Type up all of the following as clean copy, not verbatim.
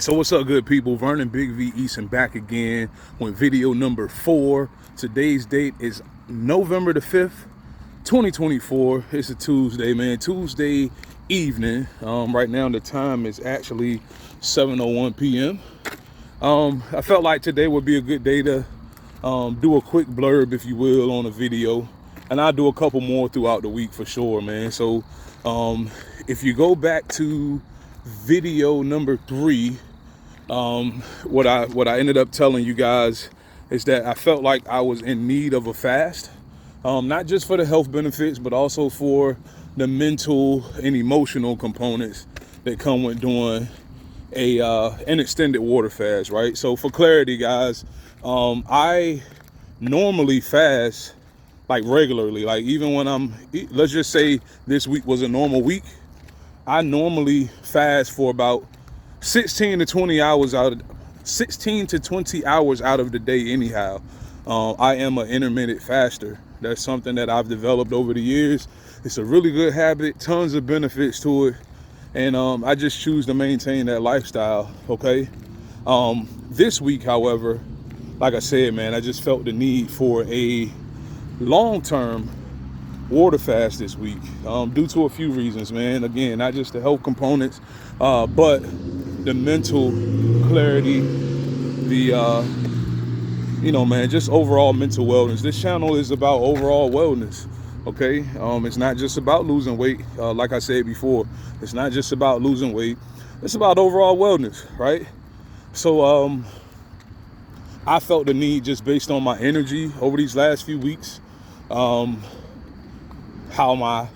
So what's up, good people? Vernon Big V Easton back again with video number 4. Today's date is November the 5th, 2024. It's a Tuesday, man. Tuesday evening. Right now the time is actually 7:01 p.m. I felt like today would be a good day to do a quick blurb, if you will, on a video. And I'll do a couple more throughout the week for sure, man. So if you go back to video number 3, what I ended up telling you guys is that I felt like I was in need of a fast, not just for the health benefits, but also for the mental and emotional components that come with doing an extended water fast, right? So for clarity, guys, I normally fast like regularly, like even when let's just say this week was a normal week, I normally fast for about 16 to 20 hours out of the day anyhow. I am an intermittent faster. That's something that I've developed over the years. It's a really good habit, tons of benefits to it, and I just choose to maintain that lifestyle, okay? This week, however, like I said, man, I just felt the need for a long-term water fast this week, due to a few reasons, man. Again, not just the health components, but the mental clarity, the man, just overall mental wellness. This channel is about overall wellness, okay? It's not just about losing weight. Like I said before, it's not just about losing weight. It's about overall wellness, right? So I felt the need, just based on my energy over these last few weeks, how my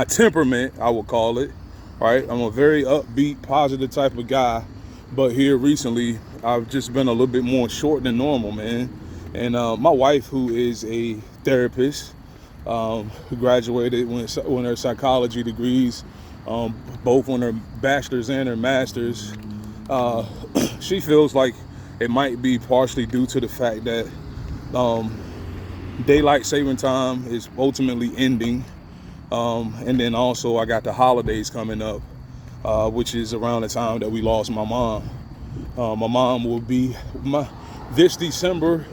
temperament, I would call it, right? I'm a very upbeat, positive type of guy, but here recently I've just been a little bit more short than normal, man. And my wife, who is a therapist, who graduated with her psychology degrees, both on her bachelor's and her master's, she feels like it might be partially due to the fact that daylight saving time is ultimately ending. And then also I got the holidays coming up, which is around the time that we lost my mom. My mom will be, this December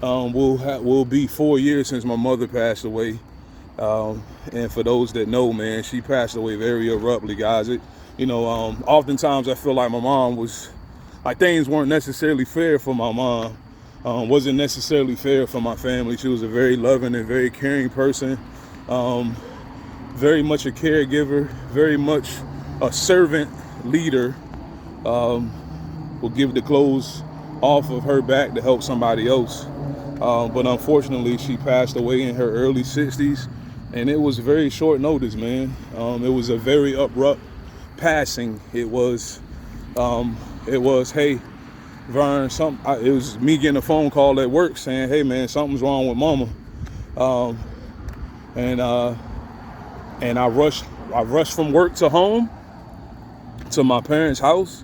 will be 4 years since my mother passed away. And for those that know, man, she passed away very abruptly, guys. Oftentimes I feel like my mom was, like, things weren't necessarily fair for my mom. Wasn't necessarily fair for my family. She was a very loving and very caring person. Very much a caregiver, very much a servant leader. Will give the clothes off of her back to help somebody else. But unfortunately, she passed away in her early 60s, and it was very short notice, man. It was a very abrupt passing. It was, hey, Vern, it was me getting a phone call at work saying, hey, man, something's wrong with mama. And I rushed from work to home, to my parents' house.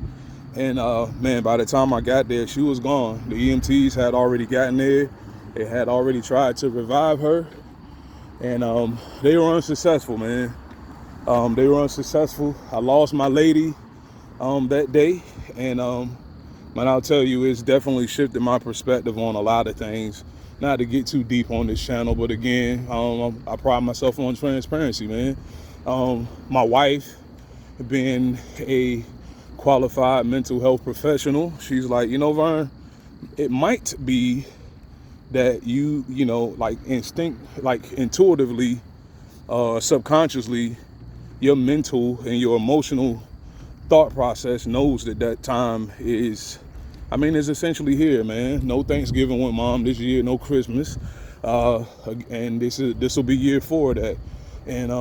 And man, by the time I got there, she was gone. The EMTs had already gotten there. They had already tried to revive her. And they were unsuccessful, man. They were unsuccessful. I lost my lady that day. And I'll tell you, it's definitely shifted my perspective on a lot of things. Not to get too deep on this channel, but again, I pride myself on transparency, man. My wife, being a qualified mental health professional, she's like, Vern, it might be that intuitively, subconsciously, your mental and your emotional thought process knows that time is essentially here, man. No Thanksgiving with mom this year, no Christmas, and this will be year 4 of that. And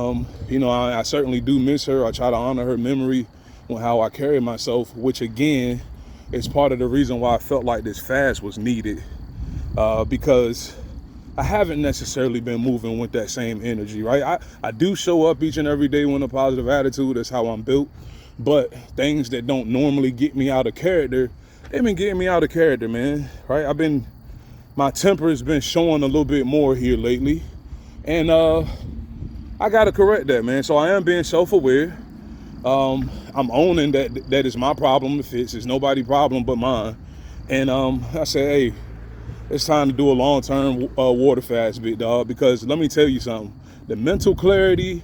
I certainly do miss her. I try to honor her memory on how I carry myself, which again is part of the reason why I felt like this fast was needed, because I haven't necessarily been moving with that same energy, right? I do show up each and every day with a positive attitude. That's how I'm built. But things that don't normally get me out of character, they've been getting me out of character, man, right? My temper has been showing a little bit more here lately. And I gotta correct that, man. So I am being self-aware. I'm owning that is my problem to fix. It's nobody's problem but mine. And I said, hey, it's time to do a long-term water fast, big dog, because let me tell you something. The mental clarity,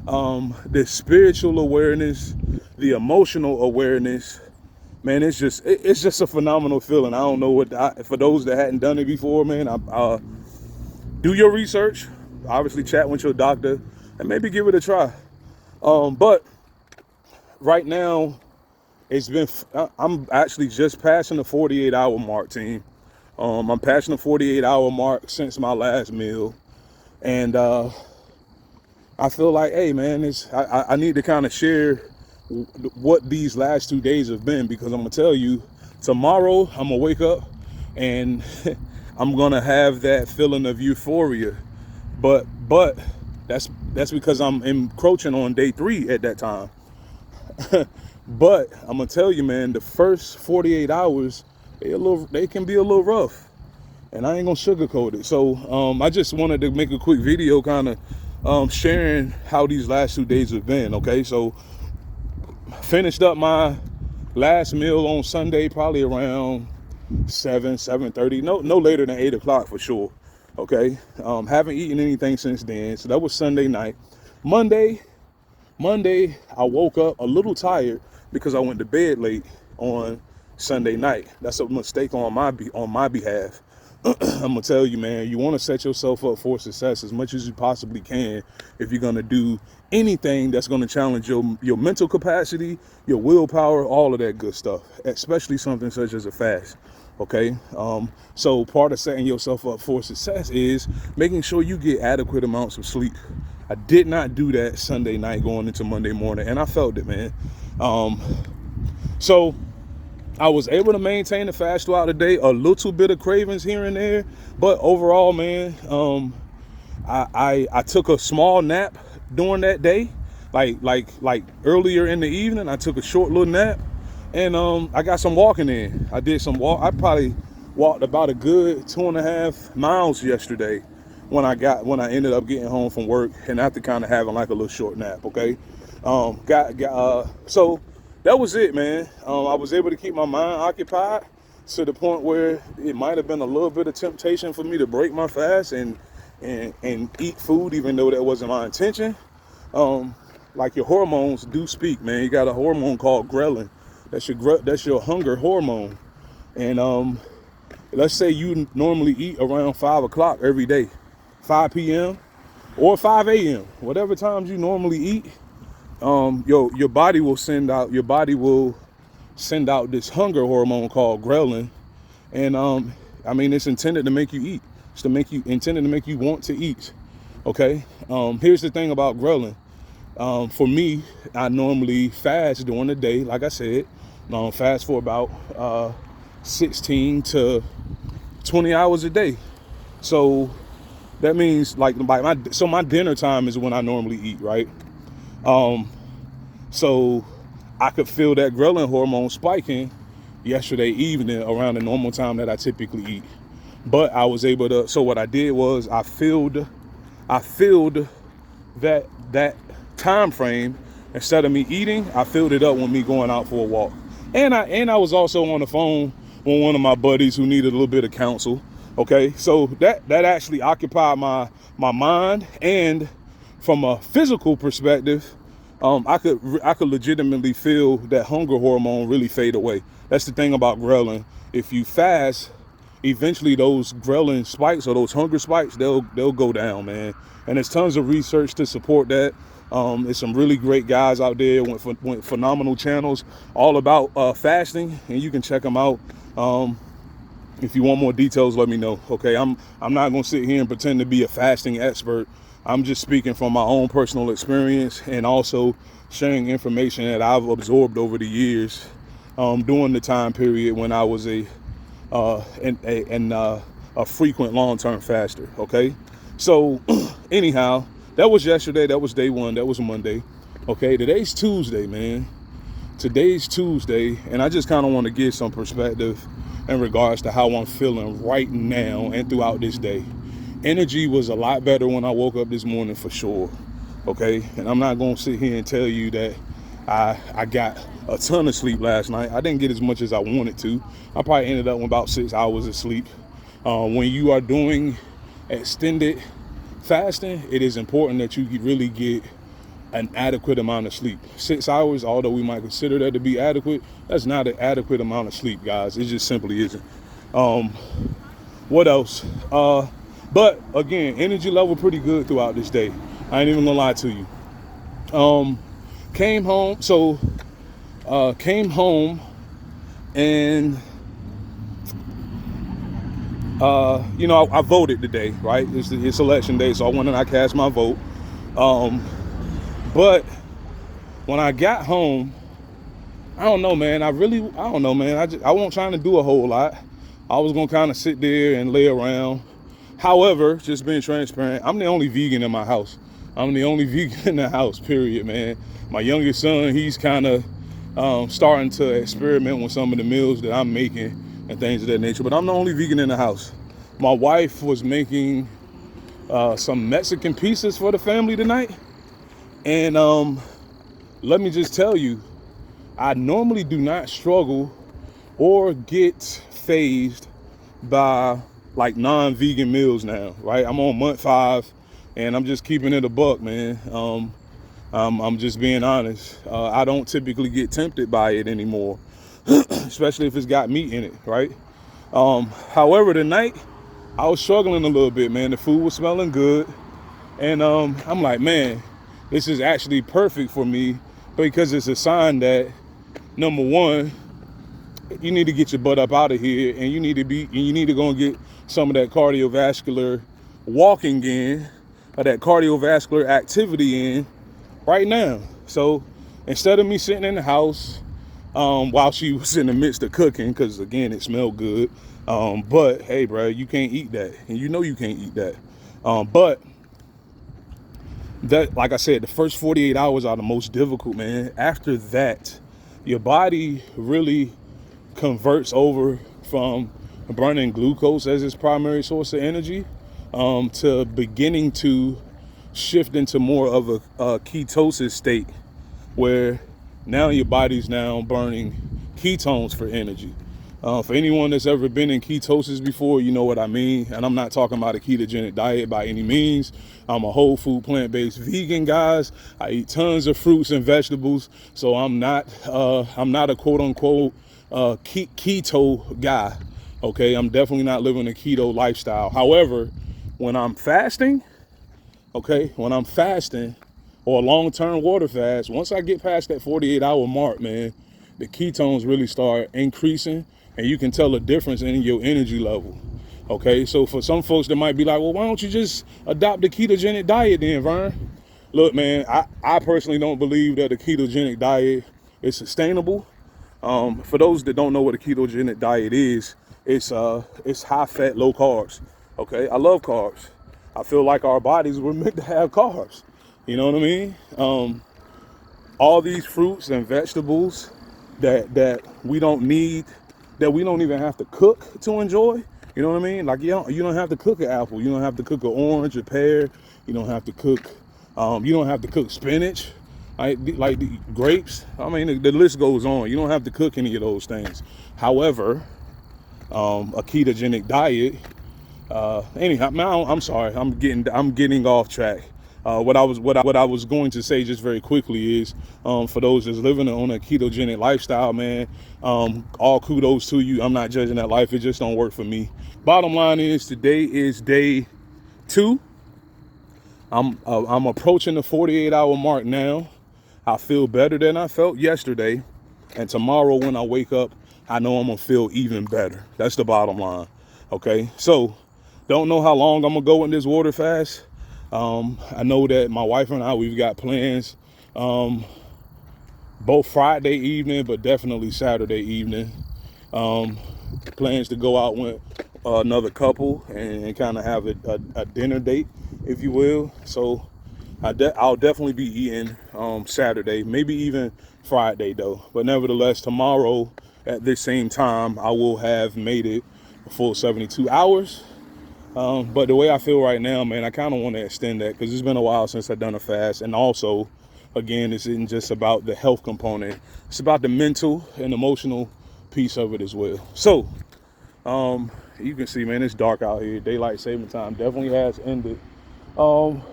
the spiritual awareness, the emotional awareness, man, it's just a phenomenal feeling. I don't know for those that hadn't done it before, man, do your research, obviously chat with your doctor, and maybe give it a try. But right now, I'm actually just passing the 48-hour mark, team. I'm passing the 48-hour mark since my last meal. And I feel like, hey, man, I need to kind of share what these last 2 days have been, because I'm going to tell you, tomorrow I'm going to wake up and I'm going to have that feeling of euphoria. But that's because I'm encroaching on day 3 at that time. But I'm gonna tell you, man, the first 48 hours, they can be a little rough, and I ain't gonna sugarcoat it. So I just wanted to make a quick video, kind of sharing how these last 2 days have been. Okay, so finished up my last meal on Sunday, probably around 7:30, no later than 8 o'clock for sure. Okay, haven't eaten anything since then. So that was Sunday night. Monday, I woke up a little tired because I went to bed late on Sunday night. That's a mistake on my behalf. I'm gonna tell you, man, you want to set yourself up for success as much as you possibly can if you're gonna do anything that's gonna challenge your mental capacity, your willpower, all of that good stuff, especially something such as a fast. Okay, so part of setting yourself up for success is making sure you get adequate amounts of sleep. I did not do that Sunday night going into Monday morning, and I felt it, man. So I was able to maintain the fast throughout the day, a little bit of cravings here and there, but overall, man, I took a small nap during that day, like earlier in the evening. I took a short little nap, and I got some walking in. I did some walk. I probably walked about a good 2.5 miles yesterday when I ended up getting home from work, and after kind of having like a little short nap. Okay, so that was it, man. I was able to keep my mind occupied to the point where it might have been a little bit of temptation for me to break my fast and eat food, even though that wasn't my intention. Like your hormones do speak, man. You got a hormone called ghrelin. That's your hunger hormone. And let's say you normally eat around 5 o'clock every day, 5 p.m. or 5 a.m. Whatever times you normally eat. Your body will send out this hunger hormone called ghrelin, and I mean, it's intended to make you eat. It's intended to make you want to eat. Okay. Here's the thing about ghrelin. For me, I normally fast during the day, like I said. Fast for about 16 to 20 hours a day. So that means my dinner time is when I normally eat, right? So I could feel that ghrelin hormone spiking yesterday evening around the normal time that I typically eat. But I was able to, so what I did was I filled that time frame. Instead of me eating, I filled it up with me going out for a walk. And I was also on the phone with one of my buddies who needed a little bit of counsel. Okay, so that actually occupied my mind, and from a physical perspective, I could legitimately feel that hunger hormone really fade away. That's the thing about ghrelin. If you fast, eventually those ghrelin spikes or those hunger spikes, they'll go down, man. And there's tons of research to support that. There's some really great guys out there with phenomenal channels all about fasting, and you can check them out. If you want more details, let me know. Okay, I'm not gonna sit here and pretend to be a fasting expert. I'm just speaking from my own personal experience and also sharing information that I've absorbed over the years during the time period when I was a frequent long-term faster. Okay, so anyhow, that was yesterday. That was day one. That was Monday. Okay, today's Tuesday, man. Today's Tuesday, and I just kind of want to give some perspective in regards to how I'm feeling right now and throughout this day. Energy was a lot better when I woke up this morning for sure. Okay, and I'm not gonna sit here and tell you that I got a ton of sleep last night. I didn't get as much as I wanted to. I probably ended up with about 6 hours of sleep. When you are doing extended fasting, it is important that you really get an adequate amount of sleep. 6 hours, although we might consider that to be adequate, that's not an adequate amount of sleep, guys. It just simply isn't. What else? But again, energy level pretty good throughout this day. I ain't even gonna lie to you. Came home and I voted today, right? It's election day, so I went and I cast my vote. But when I got home, I don't know, man. I wasn't trying to do a whole lot. I was gonna kind of sit there and lay around. However, just being transparent, I'm the only vegan in my house. I'm the only vegan in the house, period, man. My youngest son, he's kind of starting to experiment with some of the meals that I'm making and things of that nature. But I'm the only vegan in the house. My wife was making some Mexican pizzas for the family tonight. And let me just tell you, I normally do not struggle or get fazed by like non-vegan meals now, right? I'm on month 5 and I'm just keeping it a buck, man. I'm just being honest. I don't typically get tempted by it anymore, especially if it's got meat in it, right? However, tonight I was struggling a little bit, man. The food was smelling good. And I'm like, man, this is actually perfect for me because it's a sign that, number one, you need to get your butt up out of here and you need to go and get some of that cardiovascular walking in, or that cardiovascular activity in right now. So instead of me sitting in the house while she was in the midst of cooking, because again, it smelled good. But hey, bro, you can't eat that. And you know you can't eat that. But that, like I said, the first 48 hours are the most difficult, man. After that, your body really converts over from burning glucose as its primary source of energy to beginning to shift into more of a ketosis state, where now your body's now burning ketones for energy. For anyone that's ever been in ketosis before, you know what I mean. And I'm not talking about a ketogenic diet by any means. I'm a whole food, plant-based vegan, guys. I eat tons of fruits and vegetables. So I'm not a quote unquote keto guy. Okay, I'm definitely not living a keto lifestyle. However, when I'm fasting, or a long-term water fast, once I get past that 48-hour mark, man, the ketones really start increasing, and you can tell a difference in your energy level. Okay, so for some folks that might be like, well, why don't you just adopt the ketogenic diet then, Vern? Look, man, I personally don't believe that a ketogenic diet is sustainable. For those that don't know what a ketogenic diet is, it's high fat, low carbs. Okay, I love carbs. I feel like our bodies were meant to have carbs. You know what I mean? All these fruits and vegetables that we don't need, that we don't even have to cook to enjoy. You know what I mean? Like you don't have to cook an apple. You don't have to cook an orange, a pear. You don't have to cook. You don't have to cook spinach. Like the grapes. I mean, the list goes on. You don't have to cook any of those things. However, a ketogenic diet. Anyhow, now I'm sorry. I'm getting off track. What I was going to say just very quickly is, for those that's living on a ketogenic lifestyle, man, all kudos to you. I'm not judging that life. It just don't work for me. Bottom line is, today is day 2. I'm approaching the 48-hour mark now. I feel better than I felt yesterday. And tomorrow when I wake up, I know I'm gonna feel even better. That's the bottom line. Okay, so don't know how long I'm gonna go in this water fast. I know that my wife and I, we've got plans both Friday evening, but definitely Saturday evening. Plans to go out with another couple and kind of have a dinner date, if you will. So I'll definitely be eating Saturday, maybe even Friday though. But nevertheless, tomorrow at this same time, I will have made it a full 72 hours. But the way I feel right now, man, I kind of want to extend that because it's been a while since I've done a fast. And also, again, this isn't just about the health component. It's about the mental and emotional piece of it as well. So, you can see, man, it's dark out here. Daylight saving time definitely has ended. I'm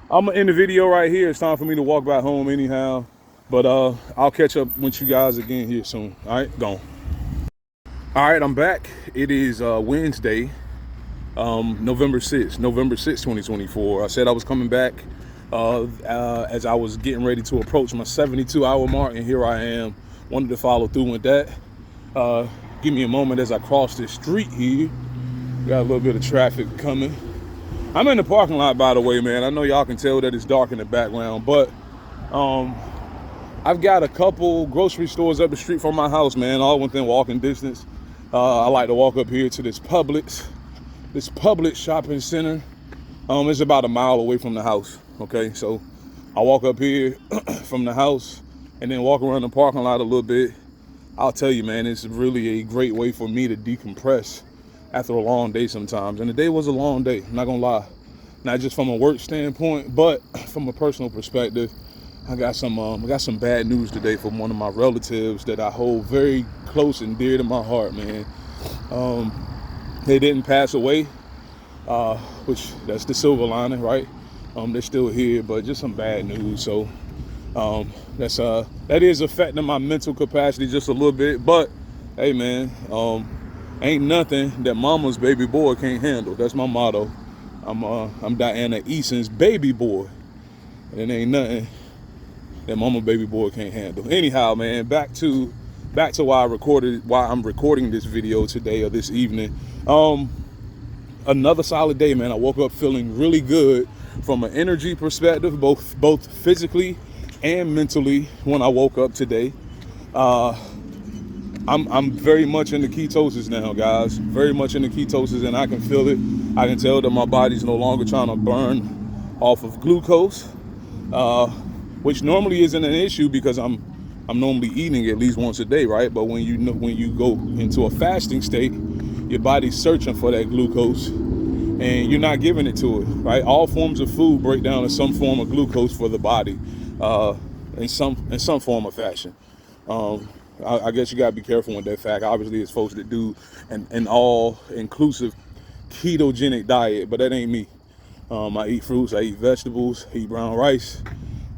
gonna end the video right here. It's time for me to walk back home anyhow. But I'll catch up with you guys again here soon. All right, gone. All right, I'm back. It is Wednesday, November 6th, 2024. I said I was coming back as I was getting ready to approach my 72-hour mark, and here I am. Wanted to follow through with that. Give me a moment as I cross this street here. Got a little bit of traffic coming. I'm in the parking lot, by the way, man. I know y'all can tell that it's dark in the background, but I've got a couple grocery stores up the street from my house, man, all within walking distance. I like to walk up here to this Publix shopping center. It's about a mile away from the house, okay? So I walk up here from the house and then walk around the parking lot a little bit. I'll tell you, man, it's really a great way for me to decompress after a long day sometimes. And the day was a long day, I'm not gonna lie. Not just from a work standpoint, but from a personal perspective. I got some bad news today from one of my relatives that I hold very close and dear to my heart, man. They didn't pass away, which that's the silver lining, right? They're still here, but just some bad news. So that is affecting my mental capacity just a little bit. But hey, man, ain't nothing that mama's baby boy can't handle. That's my motto. I'm Diana Eason's baby boy, and ain't nothing that mama baby boy can't handle. Anyhow, man, back to why I'm recording this video today or this evening. Another solid day, man. I woke up feeling really good from an energy perspective, both physically and mentally when I woke up today. I'm very much into ketosis now, guys. Very much into ketosis, and I can feel it. I can tell that my body's no longer trying to burn off of glucose, which normally isn't an issue because I'm normally eating at least once a day, right? But when you go into a fasting state, your body's searching for that glucose, and you're not giving it to it, right? All forms of food break down to some form of glucose for the body, in some form or fashion. I guess you gotta be careful with that fact. Obviously, it's folks that do an all-inclusive ketogenic diet, but that ain't me. I eat fruits, I eat vegetables, I eat brown rice.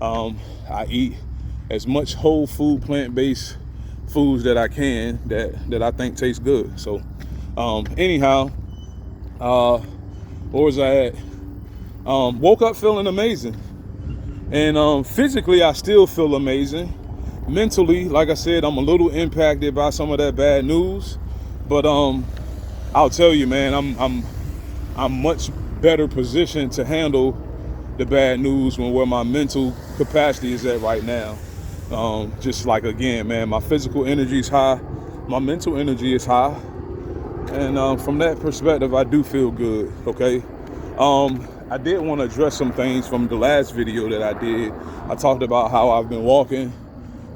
I eat as much whole food, plant-based foods that I can that I think taste good. So, anyhow, where was I at? Woke up feeling amazing, and physically I still feel amazing. Mentally, like I said, I'm a little impacted by some of that bad news, but I'll tell you, man, I'm much better positioned to handle the bad news when where my mental capacity is at right now. Just like, again, man, my physical energy is high, my mental energy is high, and from that perspective, I do feel good. Okay. I did want to address some things from the last video that I did. I talked about how I've been walking.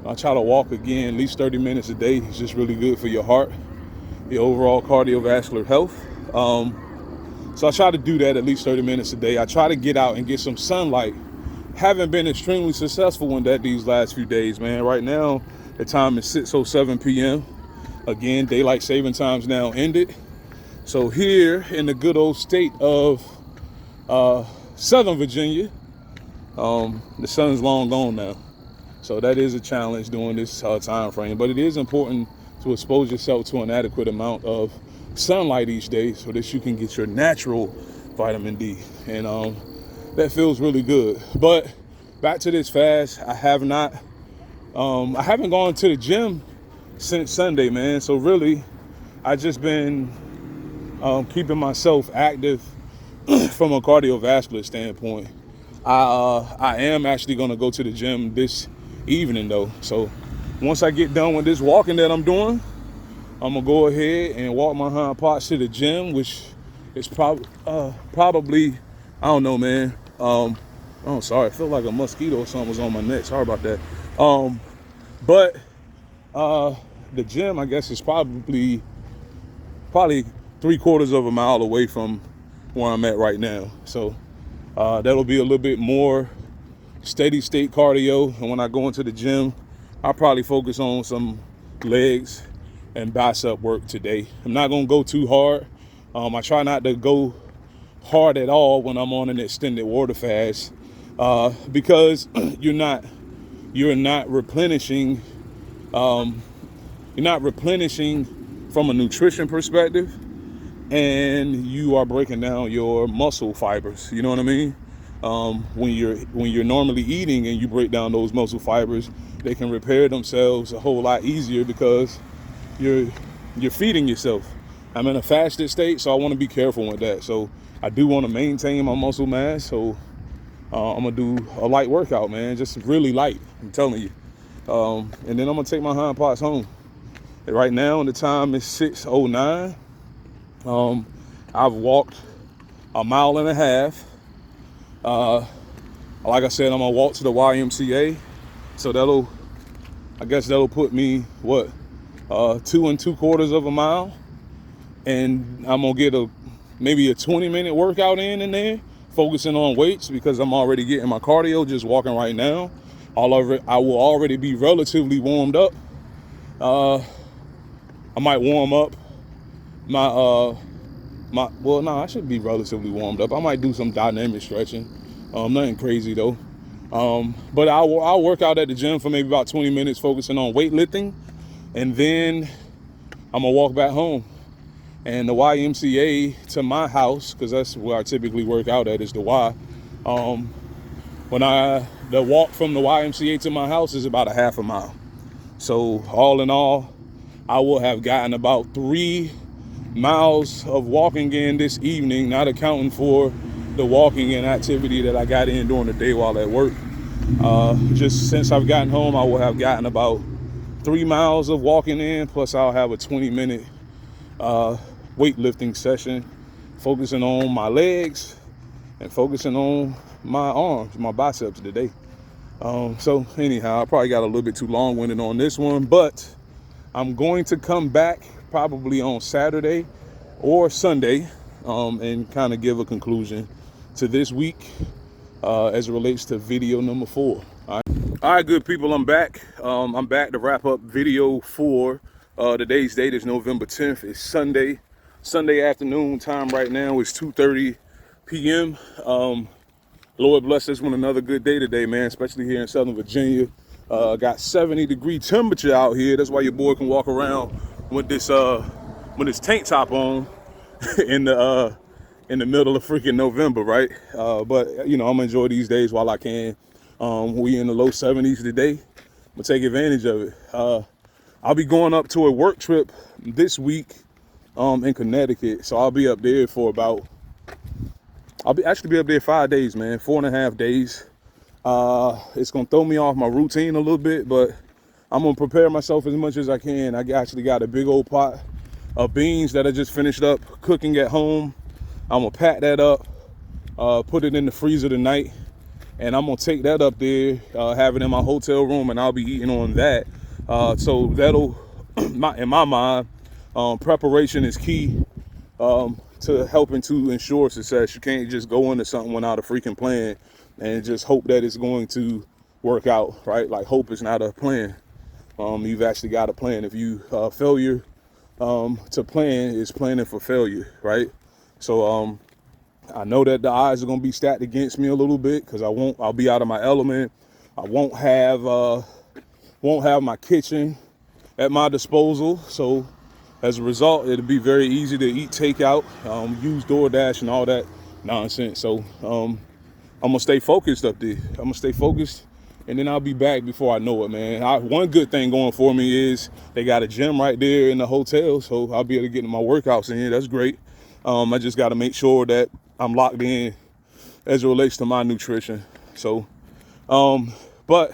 I try to walk again at least 30 minutes a day. It's just really good for your heart, your overall cardiovascular health. So I try to do that at least 30 minutes a day. I try to get out and get some sunlight. Haven't been extremely successful in that these last few days, man. Right now, the time is 6:07 p.m. Again, daylight saving time's now ended. So here in the good old state of Southern Virginia, the sun's long gone now. So that is a challenge during this time frame, but it is important to expose yourself to an adequate amount of sunlight each day so that you can get your natural vitamin D, and that feels really good. But back to this fast, I haven't gone to the gym since Sunday, man. So really, I just been keeping myself active from a cardiovascular standpoint. I am actually going to go to the gym this evening though. So once I get done with this walking that I'm doing, I'm gonna go ahead and walk my hind parts to the gym, which is probably I don't know, man. Oh, sorry, I feel like a mosquito or something was on my neck. Sorry about that. But the gym, I guess, is probably 3/4 of a mile away from where I'm at right now. So that'll be a little bit more steady state cardio. And when I go into the gym, I'll probably focus on some legs and bicep work today. I'm not gonna go too hard. I try not to go hard at all when I'm on an extended water fast, because you're not replenishing from a nutrition perspective, and you are breaking down your muscle fibers. You know what I mean? When you're normally eating and you break down those muscle fibers, they can repair themselves a whole lot easier because you're feeding yourself. I'm in a fasted state, so I want to be careful with that. So I do want to maintain my muscle mass. So I'm gonna do a light workout, man, just really light. I'm telling you. And then I'm gonna take my hind parts home. And right now, the time is 6:09. I've walked 1.5 miles. Like I said, I'm gonna walk to the YMCA. So that'll put me 2 2/4 miles, and I'm gonna get maybe a 20-minute workout in there, focusing on weights because I'm already getting my cardio just walking right now. I will already be relatively warmed up. I might warm up I should be relatively warmed up. I might do some dynamic stretching. Nothing crazy though. But I'll work out at the gym for maybe about 20 minutes, focusing on weightlifting, and then I'm gonna walk back home. And the YMCA to my house, because that's where I typically work out at, is the Y. The walk from the YMCA to my house is about 1/2 mile. So all in all, I will have gotten about 3 miles of walking in this evening, not accounting for the walking and activity that I got in during the day while at work. Just since I've gotten home, I will have gotten about 3 miles of walking in, plus I'll have a 20-minute weightlifting session, focusing on my legs and focusing on my arms, my biceps today. So anyhow, I probably got a little bit too long-winded on this one, but I'm going to come back probably on Saturday or Sunday and kind of give a conclusion to this week as it relates to video number 4. All right, good people, I'm back. I'm back to wrap up video 4. Today's date is November 10th. It's Sunday afternoon. Time right now is 2:30 p.m. Lord bless us with another good day today, man, especially here in Southern Virginia. Got 70-degree temperature out here. That's why your boy can walk around with this tank top on in the middle of freaking November, right? But you know, I'm gonna enjoy these days while I can. We in the low 70s today. I'm gonna take advantage of it. I'll be going up to a work trip this week in Connecticut, so I'll be up there for actually be up there 5 days, man, 4.5 days. It's gonna throw me off my routine a little bit, but I'm gonna prepare myself as much as I can. I actually got a big old pot of beans that I just finished up cooking at home. I'm gonna pack that up, put it in the freezer tonight, and I'm gonna take that up there, have it in my hotel room, and I'll be eating on that. So that'll, in my mind, preparation is key to helping to ensure success. You can't just go into something without a freaking plan and just hope that it's going to work out, right? Like, hope is not a plan. You've actually got a plan. If you failure to plan is planning for failure, right? So I know that the odds are gonna be stacked against me a little bit because I'll be out of my element. I won't have my kitchen at my disposal. So as a result, it'll be very easy to eat takeout, use DoorDash and all that nonsense. So I'm gonna stay focused up there. I'm gonna stay focused, and then I'll be back before I know it, man. One good thing going for me is they got a gym right there in the hotel, so I'll be able to get my workouts in here. That's great. I just got to make sure that I'm locked in as it relates to my nutrition. So, but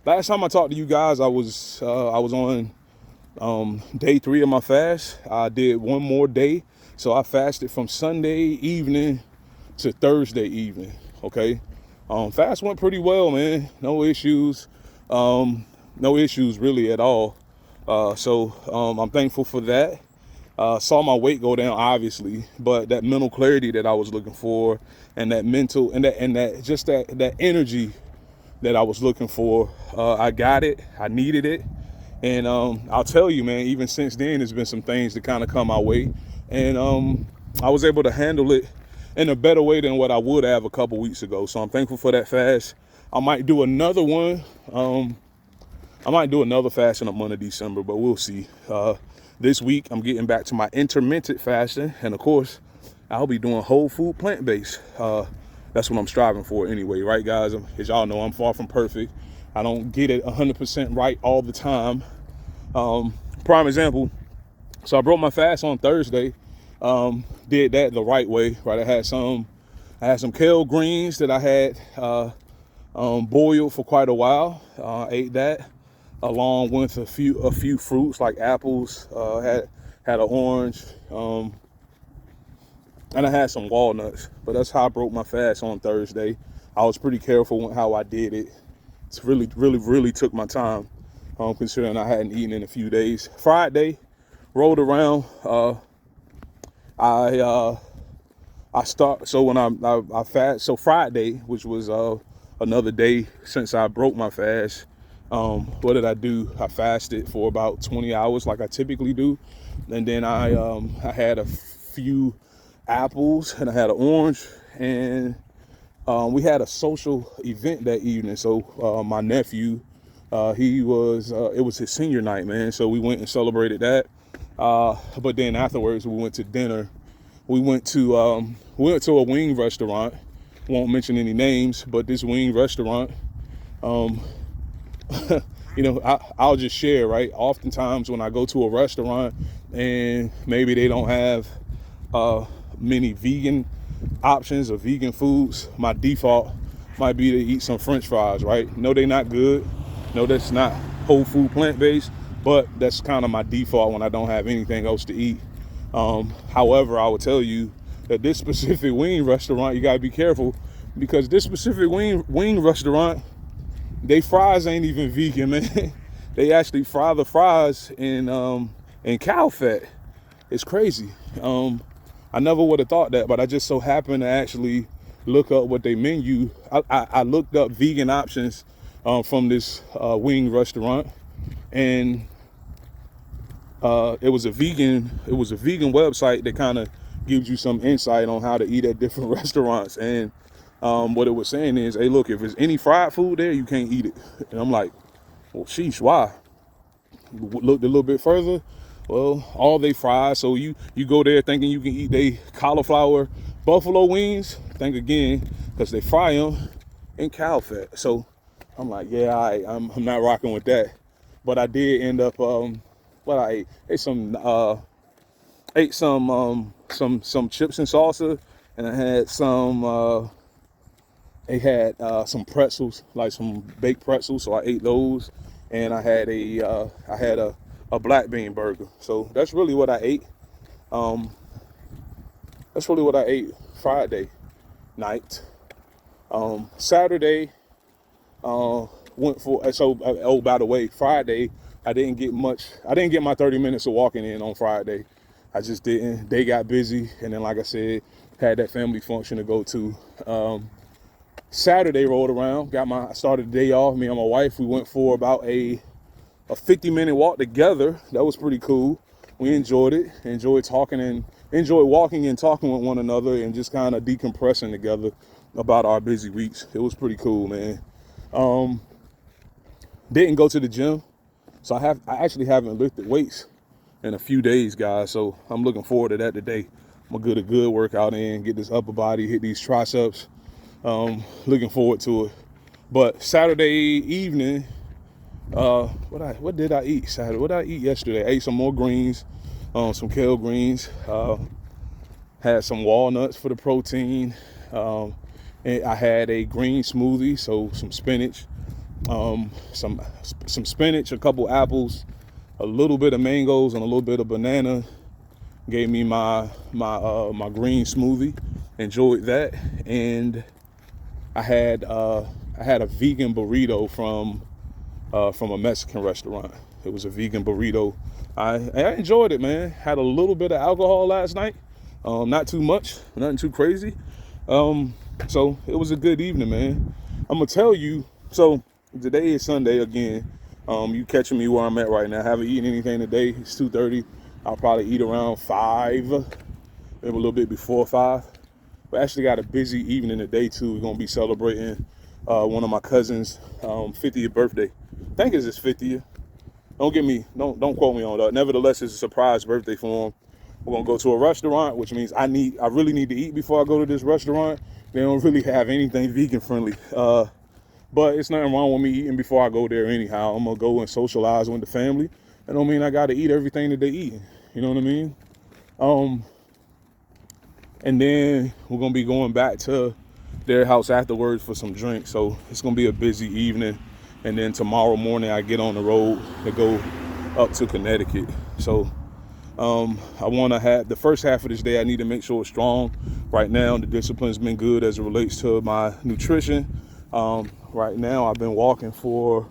last time I talked to you guys, I was on day 3 of my fast. I did one more day, so I fasted from Sunday evening to Thursday evening. Okay, fast went pretty well, man. No issues really at all. So I'm thankful for that. Saw my weight go down, obviously, but that mental clarity that I was looking for, and that mental and that just that energy that I was looking for, I got it. I needed it, and I'll tell you, man. Even since then, there's been some things that kind of come my way, and I was able to handle it in a better way than what I would have a couple weeks ago. So I'm thankful for that fast. I might do another one. I might do another fast in the month of December, but we'll see. This week, I'm getting back to my intermittent fasting. And of course, I'll be doing whole food plant-based. That's what I'm striving for anyway, right, guys? As y'all know, I'm far from perfect. I don't get it 100% right all the time. Prime example, so I broke my fast on Thursday. Did that the right way, right? I had some kale greens that I had boiled for quite a while. Ate that along with a few fruits like apples. Had an orange, and I had some walnuts. But that's how I broke my fast on Thursday. I was pretty careful with how I did it. It's really took my time, considering I hadn't eaten in a few days. Friday rolled around. I start, so when I fast, so Friday, which was another day since I broke my fast, what did I do? I fasted for about 20 hours like I typically do, and then I had a few apples and I had an orange, and we had a social event that evening. So my nephew, it was his senior night, man, so we went and celebrated that. But then afterwards we went to dinner. We went to a wing restaurant. Won't mention any names, but this wing restaurant, I'll just share, right? Oftentimes when I go to a restaurant and maybe they don't have many vegan options or vegan foods, my default might be to eat some French fries, right? No, they're not good. No, that's not whole food plant-based, but that's kind of my default when I don't have anything else to eat. However, I would tell you that this specific wing restaurant, you gotta be careful, because this specific wing restaurant, they fries ain't even vegan, man. They actually fry the fries in cow fat. It's crazy. I never would have thought that, but I just so happened to actually look up what they menu. I looked up vegan options from this wing restaurant, and it was a vegan website that kind of gives you some insight on how to eat at different restaurants. And what it was saying is, hey, look, if there's any fried food there, you can't eat it. And I'm like, well, sheesh, why? Looked a little bit further. Well, all they fry. So you go there thinking you can eat they cauliflower buffalo wings. Think again, because they fry them in cow fat. So I'm like, yeah, I'm not rocking with that. But I did end up what I ate. Ate some chips and salsa, and I had some pretzels, like some baked pretzels. So I ate those, and I had a black bean burger. So that's really what I ate. That's really what I ate Friday night. Saturday, went for, by the way, Friday, I didn't get my 30 minutes of walking in on Friday. I just didn't. They got busy, and then, like I said, had that family function to go to. Saturday rolled around, I started the day off. Me and my wife, we went for about a 50-minute walk together. That was pretty cool. We enjoyed it. Enjoyed walking and talking with one another, and just kind of decompressing together about our busy weeks. It was pretty cool, man. Didn't go to the gym, so I actually haven't lifted weights in a few days, guys. So I'm looking forward to that today. I'm gonna get a good workout in, get this upper body, hit these triceps. Looking forward to it. But Saturday evening, what did I eat Saturday? What did I eat yesterday? I ate some more greens, some kale greens. Had some walnuts for the protein. And I had a green smoothie, so some spinach, some spinach, a couple apples, a little bit of mangoes, and a little bit of banana. Gave me my green smoothie. Enjoyed that, and I had a vegan burrito from a Mexican restaurant. It was a vegan burrito. I enjoyed it, man. Had a little bit of alcohol last night. Not too much, nothing too crazy. So it was a good evening, man. I'm gonna tell you, so today is Sunday again. You catching me where I'm at right now. I haven't eaten anything today. It's 2:30. I'll probably eat around 5, maybe a little bit before 5. We actually got a busy evening today too. We're gonna be celebrating one of my cousins' 50th birthday. I think it's his 50th. Don't quote me on that. Nevertheless, it's a surprise birthday for him. We're gonna go to a restaurant, which means I really need to eat before I go to this restaurant. They don't really have anything vegan friendly. But it's nothing wrong with me eating before I go there anyhow. I'm gonna go and socialize with the family. That don't mean I gotta eat everything that they eat. You know what I mean? And then we're gonna be going back to their house afterwards for some drinks. So it's gonna be a busy evening. And then tomorrow morning I get on the road to go up to Connecticut. So I want to have the first half of this day. I need to make sure it's strong. Right now, the discipline's been good as it relates to my nutrition. Right now, I've been walking for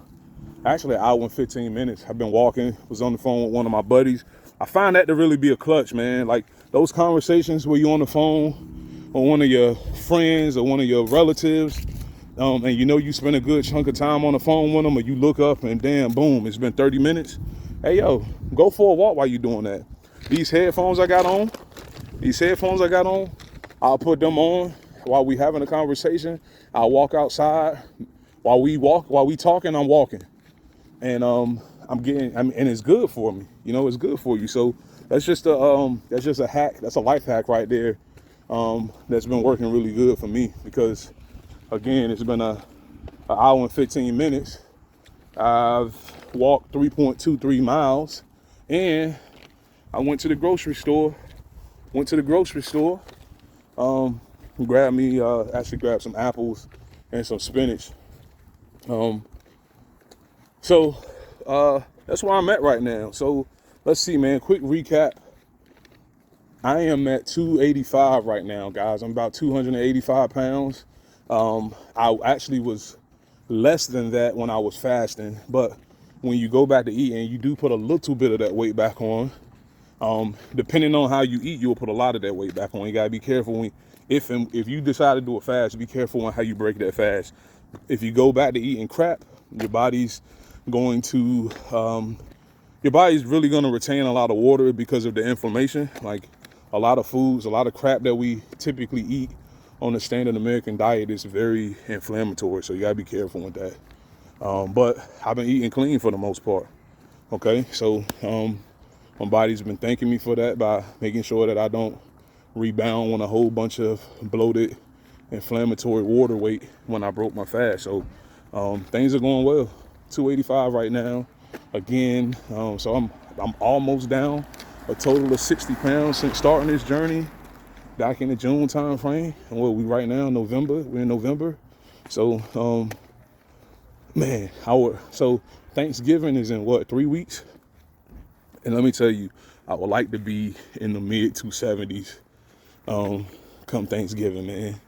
actually an hour and 15 minutes. I've been walking, was on the phone with one of my buddies. I find that to really be a clutch, man. Like those conversations where you're on the phone with one of your friends or one of your relatives, and you know you spend a good chunk of time on the phone with them, or you look up and damn, boom, it's been 30 minutes. Hey, yo, go for a walk while you're doing that. These headphones I got on, I'll put them on while we having a conversation. I'll walk outside while we talking, I'm walking. And and it's good for me. You know, it's good for you. So that's just a hack. That's a life hack right there. That's been working really good for me because again, it's been an hour and 15 minutes. I've walked 3.23 miles and I went to the grocery store. Grabbed some apples and some spinach. So that's where I'm at right now. So let's see, man. Quick recap. I am at 285 right now, guys. I'm about 285 pounds. I actually was less than that when I was fasting, but when you go back to eating, you do put a little bit of that weight back on. Depending on how you eat, you'll put a lot of that weight back on. You gotta be careful if you decide to do a fast, be careful on how you break that fast. If you go back to eating crap, your body's really gonna retain a lot of water because of the inflammation. Like a lot of foods, a lot of crap that we typically eat on the standard American diet is very inflammatory. So you gotta be careful with that. But I've been eating clean for the most part. Okay, so my body's been thanking me for that by making sure that I don't rebound on a whole bunch of bloated, inflammatory water weight when I broke my fast. So things are going well. 285 right now. Again, so I'm almost down a total of 60 pounds since starting this journey back in the June time frame. And we right now we're in November. So so Thanksgiving is in 3 weeks? And let me tell you, I would like to be in the mid 270s come Thanksgiving, man.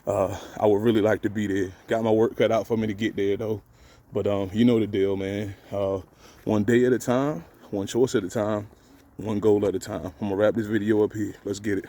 I would really like to be there. Got my work cut out for me to get there though. But you know the deal, man. One day at a time, one choice at a time, one goal at a time. I'm gonna wrap this video up here. Let's get it.